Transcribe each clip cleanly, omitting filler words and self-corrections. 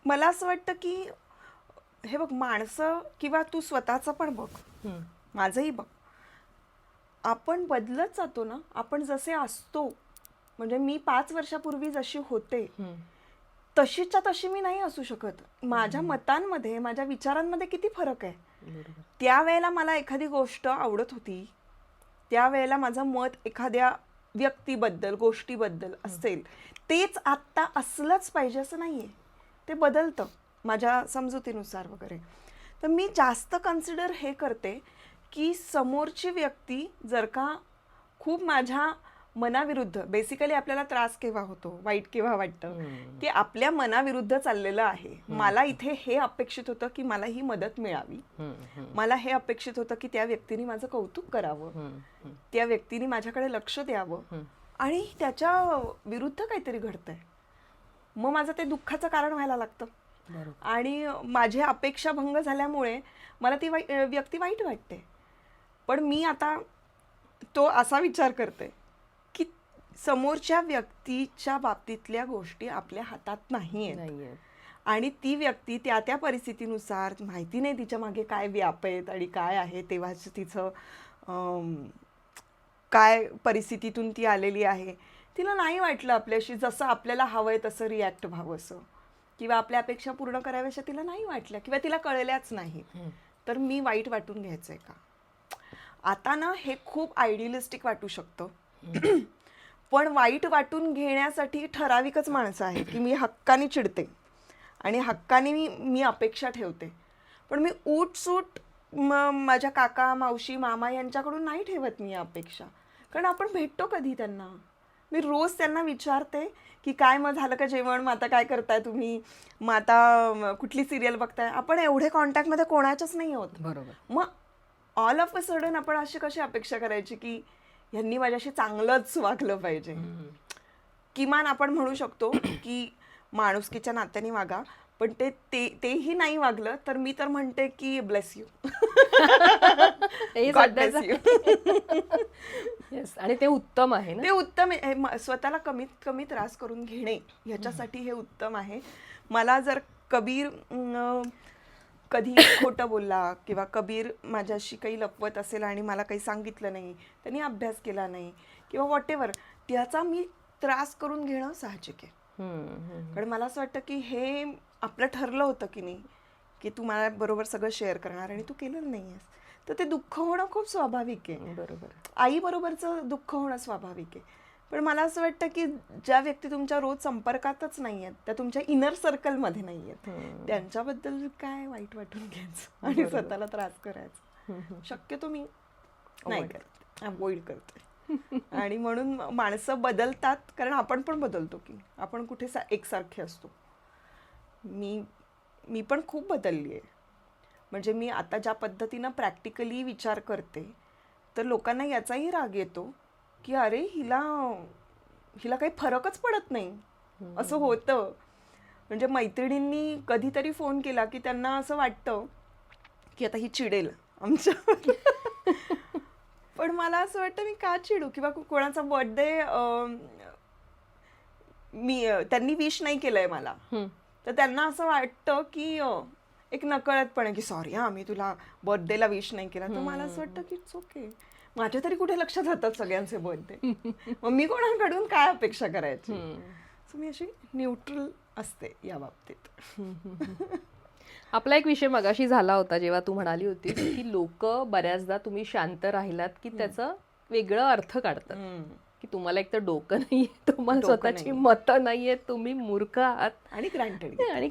मला असं वाटतं की हे बघ, माणसं किंवा तू स्वतःचं पण बघ, माझंही बघ, आपण बदलत जातो ना. आपण जसे असतो, म्हणजे मी 5 वर्षापूर्वी जशी होते तशीच्या तशी मी नाही असू शकत. माझ्या मतांमध्ये, माझ्या विचारांमध्ये किती फरक आहे. त्यावेळेला मला एखादी गोष्ट आवडत होती, त्यावेळेला माझं मत एखाद्या व्यक्तीबद्दल, गोष्टीबद्दल असेल, तेच आत्ता असलंच पाहिजे असं नाहीये. ते बदलतं माझ्या समजुतीनुसार वगैरे. तर मी जास्त कन्सिडर हे करते की समोरची व्यक्ती जर का खूप माझ्या मनाविरुद्ध, बेसिकली आपल्याला त्रास केव्हा होतो, वाईट केव्हा वाटतं, की आपल्या मनाविरुद्ध चाललेलं आहे. मला इथे हे अपेक्षित होतं की मला ही मदत मिळावी, मला हे अपेक्षित होतं की त्या व्यक्तीने माझं कौतुक करावं, त्या व्यक्तीने माझ्याकडे लक्ष द्यावं, आणि त्याच्या विरुद्ध काहीतरी घडतंय. मग माझं ते दुःखाचं कारण व्हायला लागतं. आणि माझी अपेक्षा भंग झाल्यामुळे मला ती व्यक्ती वाईट वाटते. पण मी आता तो असा विचार करते की समोरच्या व्यक्तीच्या बाबतीतल्या गोष्टी आपल्या हातात नाही आहेत, आणि ती व्यक्ती त्या त्या परिस्थितीनुसार, माहिती नाही तिच्या मागे काय व्याप आहेत आणि काय आहे, तेव्हाच तिचं काय परिस्थितीतून ती आलेली आहे. तिला नाही वाटलं आपल्याशी जसं आपल्याला हवंय तसं रिॲक्ट व्हावंसं, किंवा आपल्या अपेक्षा पूर्ण कराव्याशा तिला नाही वाटल्या, किंवा तिला कळल्याच नाही, तर मी वाईट वाटून घ्यायचंय का? आता ना हे खूप आयडियलिस्टिक वाटू शकतं, पण वाईट वाटून घेण्यासाठी ठराविकच माणसं आहेत की मी हक्काने चिडते आणि हक्काने मी अपेक्षा ठेवते. पण मी उठसूट माझ्या काका, मावशी, मामा यांच्याकडून नाही ठेवत मी अपेक्षा, कारण आपण भेटतो कधी त्यांना. मी रोज त्यांना विचारते की काय मग झालं का जेवण, मग आता काय करताय तुम्ही, मग आता कुठली सिरियल बघताय. आपण एवढे कॉन्टॅक्टमध्ये कोणाच्याच नाही आहोत. बरोबर. मग ऑल ऑफ अ सडन आपण अशी कशी अपेक्षा करायची की यांनी माझ्याशी चांगलंच वागलं पाहिजे. किमान आपण म्हणू शकतो की माणुसकीच्या नात्याने वागा, पण तेही नाही वागलं तर मी तर म्हणते की bless you, God bless you. Yes, आणि ते उत्तम आहे ना. ते उत्तम आहे. स्वतःला कमीत कमी त्रास करून घेणे ह्याच्यासाठी हे उत्तम आहे. मला जर कबीर कधी खोटं बोलला किंवा कबीर माझ्याशी काही लपवत असेल आणि मला काही सांगितलं नाही, त्यांनी अभ्यास केला नाही किंवा व्हॉट एव्हर, त्याचा मी त्रास करून घेणं साहजिक आहे. कारण मला असं वाटतं की हे आपलं ठरलं होतं की नाही, की तू मला बरोबर सगळं शेअर करणार आणि तू केलेलं नाहीयेस, तर ते दुःख होणं खूप स्वाभाविक आहे. बरोबर. आई बरोबरचं दुःख होणं स्वाभाविक आहे. पण मला असं वाटतं की ज्या व्यक्ती तुमच्या रोज संपर्कातच नाही आहेत, त्या तुमच्या इनर सर्कलमध्ये नाही आहेत, त्यांच्याबद्दल काय वाईट वाटून घ्यायचं आणि स्वतःला त्रास करायचा, शक्यतो मी नाही करते, अवॉइड करते. आणि म्हणून माणसं बदलतात, कारण आपण पण बदलतो की, आपण कुठे एकसारखे असतो. मी पण खूप बदलली आहे. म्हणजे मी आता ज्या पद्धतीनं प्रॅक्टिकली विचार करते, तर लोकांना याचाही राग येतो की अरे हिला काही फरकच पडत नाही, असं होतं. म्हणजे मैत्रिणींनी कधीतरी फोन केला की त्यांना असं वाटतं की आता ही चिडेल आमच्या. पण मला असं वाटतं मी का चिडू, किंवा कोणाचा बर्थडे त्यांनी विश नाही केलंय मला, तर त्यांना असं वाटतं की एक नकळतपणे की सॉरी मी तुला बर्थडेला विश नाही केला. तर मला असं वाटतं की इट्स ओके, माझ्या तरी कुठे लक्षात राहतात सगळ्यांचे बर्थडे, मग मी कोणाकडून काय अपेक्षा करायची. सो मी अशी न्यूट्रल असते या बाबतीत. आपला एक विषय मगाशी झाला होता जेव्हा तू म्हणाली होतीस की लोक बऱ्याचदा तुम्ही शांत राहिलात की त्याचा वेगळं अर्थ काढतात, की तुम्हाला एक तर डोकं नाहीये, तुम्हाला स्वतःची मतं नाहीये, तुम्ही मूर्ख आहात आणि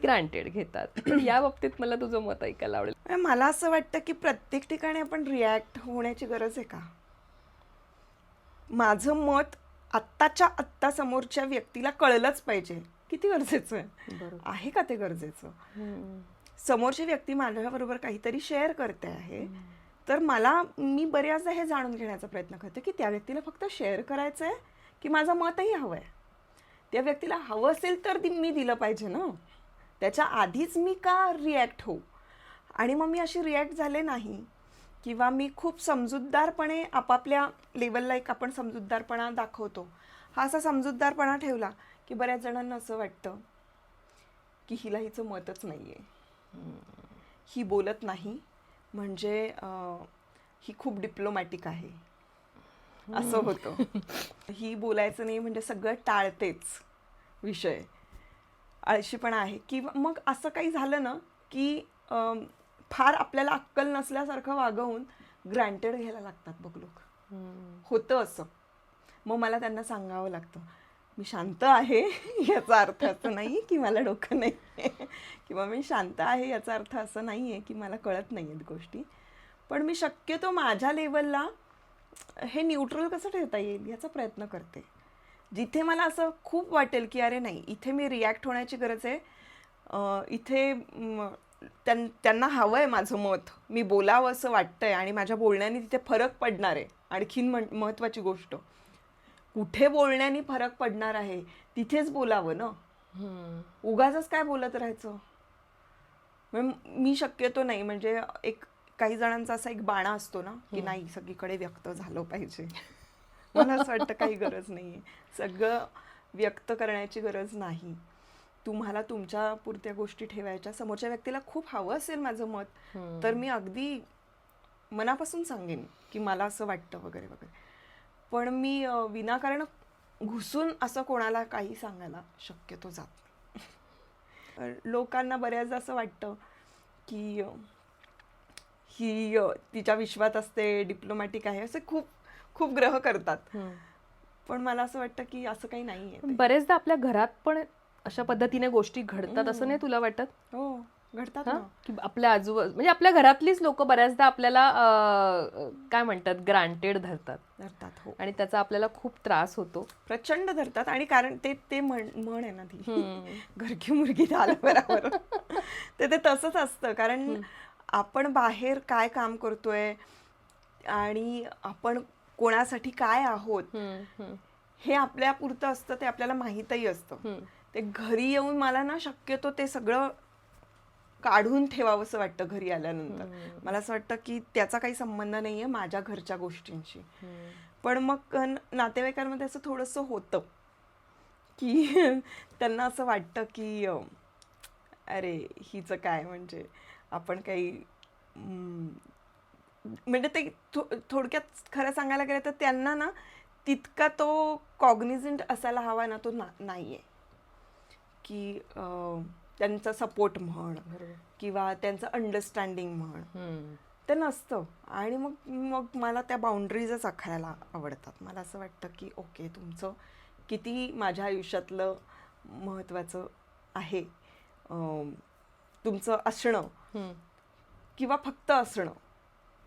ग्रांटेड घेतात. पण या बाबतीत मला तुझं मत ऐकायला आवडेल. मला असं वाटतं की प्रत्येक ठिकाणी आपण रिॲक्ट होण्याची गरज आहे का? माझं मत आत्ताच्या आत्ता समोरच्या व्यक्तीला कळलंच पाहिजे, किती गरजेचं आहे का? ते गरजेचं. समोरची व्यक्ती माझ्याबरोबर काहीतरी शेअर करते आहे, तर मी बऱ्याचदा हे जाणून घेण्याचा प्रयत्न करते की त्या व्यक्तीला फक्त शेअर करायचं आहे की माझं मतही हवं आहे. त्या व्यक्तीला हवं असेल तर मी दिलं पाहिजे ना, त्याच्या आधीच मी का रिॲक्ट होऊ? आणि मग मी अशी रिॲक्ट झाले नाही, किंवा मी खूप समजूतदारपणे आपापल्या लेवलला एक आपण समजूतदारपणा दाखवतो, हा असा समजूतदारपणा ठेवला की बऱ्याच जणांना असं वाटतं की हिला हिचं मतच नाहीये, ही बोलत नाही म्हणजे ही खूप डिप्लोमॅटिक आहे असं होतं. ही बोलायचं नाही म्हणजे सगळं टाळतेच विषय, आळशीपणा आहे. किंवा मग असं काही झालं ना की फार आपल्याला अक्कल नसल्यासारखं वागवून ग्रँटेड घ्यायला लागतात बघ लोक. होतं असं. मग मला त्यांना सांगावं लागतं, मी शांत आहे याचा अर्थ असं नाही की मला डोकं नाही आहे, किंवा मी शांत आहे याचा अर्थ असं नाही आहे की मला कळत नाही आहेत गोष्टी. पण मी शक्यतो माझ्या लेवलला हे न्यूट्रल कसं ठेवता येईल याचा प्रयत्न करते. जिथे मला असं खूप वाटेल की अरे नाही, इथे मी रिॲक्ट होण्याची गरज आहे, इथे त्यांना हवं आहे माझं मत, मी बोलावं असं वाटतंय आणि माझ्या बोलण्याने तिथे फरक पडणार आहे. आणखीन महत्त्वाची गोष्ट, कुठे बोलण्याने फरक पडणार आहे तिथेच बोलावं ना, उगाचच काय बोलत राहायचं. मी शक्यतो नाही, म्हणजे एक काही जणांचा असा एक बाणा असतो ना की नाही सगळीकडे व्यक्त झालं पाहिजे. मला असं वाटतं काही गरज नाहीये, सगळं व्यक्त करण्याची गरज नाही. तुम्हाला तुमच्या पुरत्या गोष्टी ठेवायच्या. समोरच्या व्यक्तीला खूप हवं असेल माझं मत तर मी अगदी मनापासून सांगेन की मला असं वाटतं वगैरे वगैरे. पण मी विनाकारण घुसून असं कोणाला काही सांगायला शक्यतो जात नाही. लोकांना बऱ्याचदा असं वाटतं की ही तिच्या विश्वात असते, डिप्लोमॅटिक आहे, असे खूप खूप ग्रह करतात. पण मला असं वाटतं की असं काही नाहीये. बरेचदा आपल्या घरात पण अशा पद्धतीने गोष्टी घडतात असं नाही तुला वाटत? हो, घडतात ना. की आपल्या आजूबाजू म्हणजे आपल्या घरातलीच लोक बऱ्याचदा आपल्याला काय म्हणतात ग्रांटेड धरतात. हो. आणि त्याचा आपल्याला खूप त्रास होतो, प्रचंड धरतात. आणि कारण ते म्हण आहे ना ती घरकी मुर्गी झालं बरोबर, ते तसंच असतं. कारण आपण बाहेर काय काम करतोय आणि आपण कोणासाठी काय आहोत हे आपल्या पुरतं असतं, ते आपल्याला माहीतही असतं. ते घरी येऊन मला ना शक्यतो ते सगळं काढून ठेवावं असं वाटतं घरी आल्यानंतर. मला असं वाटतं की त्याचा काही संबंध नाहीये माझ्या घरच्या गोष्टींशी. पण मग नातेवाईकांमध्ये असं थोडंसं होतं की त्यांना असं वाटतं की अरे हिचं काय, म्हणजे आपण काही म्हणजे ते थोडक्यात खरं सांगायला गेलं तर त्यांना ना तितका तो कॉग्निझंट असायला हवा ना, तो नाहीये. की त्यांचा सपोर्ट म्हण किंवा त्यांचं अंडरस्टँडिंग म्हण ते नसतं. आणि मग मला त्या बाउंड्रीजच आखायला आवडतात. मला असं वाटतं की ओके, तुमचं किती माझ्या आयुष्यातलं महत्त्वाचं आहे, तुमचं असणं किंवा फक्त असणं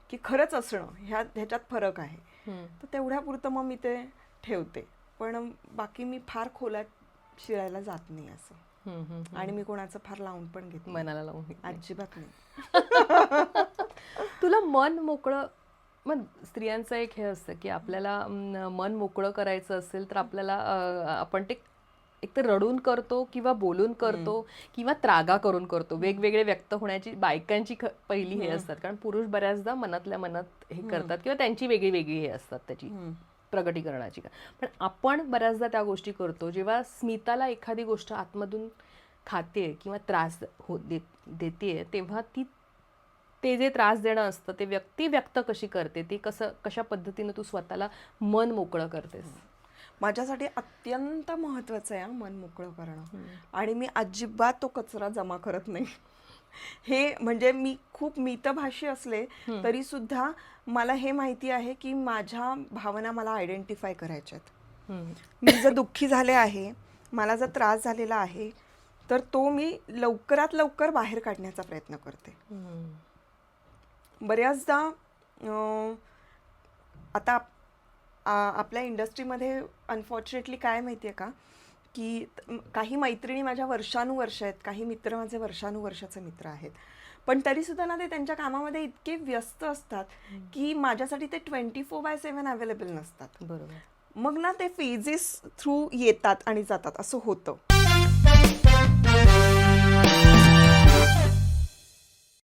की खरंच असणं, ह्याच्यात फरक आहे. तर तेवढ्यापुरतं मग मी ते ठेवते. पण बाकी मी फार खोलात शिरायला जात नाही असं. आणि मी कोणाचं फार लावून पण घेत नाही, मनाला लावून अजिबात नाही. तुला मन मोकळं, मग स्त्रियांचं एक हे असतं की आपल्याला मन मोकळं करायचं असेल तर आपल्याला आपण ते एकतर रडून करतो किंवा बोलून करतो किंवा त्रागा करून करतो. वेगवेगळे व्यक्त होण्याची बायकांची पहिली हे असतात, कारण पुरुष बऱ्याचदा मनातल्या मनात हे करतात किंवा त्यांची वेगळी वेगळी हे असतात त्याची प्रगटीकरणाची. पण आपण बऱ्याचदा त्या गोष्टी करतो. जेव्हा स्मिताला एखादी गोष्ट आतमधून खाते किंवा त्रास देते तेव्हा ते जे त्रास देणं असतं ते व्यक्ती व्यक्त कशी करते, ते कशा पद्धतीने तू स्वतःला मन मोकळं करतेस? माझ्यासाठी अत्यंत महत्त्वाचं आहे मन मोकळं करणं. आणि मी अजिबात तो कचरा जमा करत नाही. हे म्हणजे मी खूप मितभाषी असले तरी सुद्धा मला हे माहिती आहे की माझ्या भावना मला आयडेंटिफाय करायच्या आहेत. मी जर दुःखी झाले आहे, मला जर त्रास झालेला आहे, तर तो मी लवकरात लवकर बाहेर काढण्याचा प्रयत्न करते. बऱ्याचदा आता आपल्या इंडस्ट्रीमध्ये अनफॉर्च्युनेटली काय माहिती आहे का, की काही मैत्रिणी माझ्या वर्षानुवर्ष आहेत, काही मित्र माझे वर्षानुवर्षाचे मित्र आहेत, पण तरीसुद्धा ना ते त्यांच्या कामामध्ये इतके व्यस्त असतात की माझ्यासाठी ते 24/7 अवेलेबल नसतात. बरोबर. मग ना ते फेजेस थ्रू येतात आणि जातात असं होतं.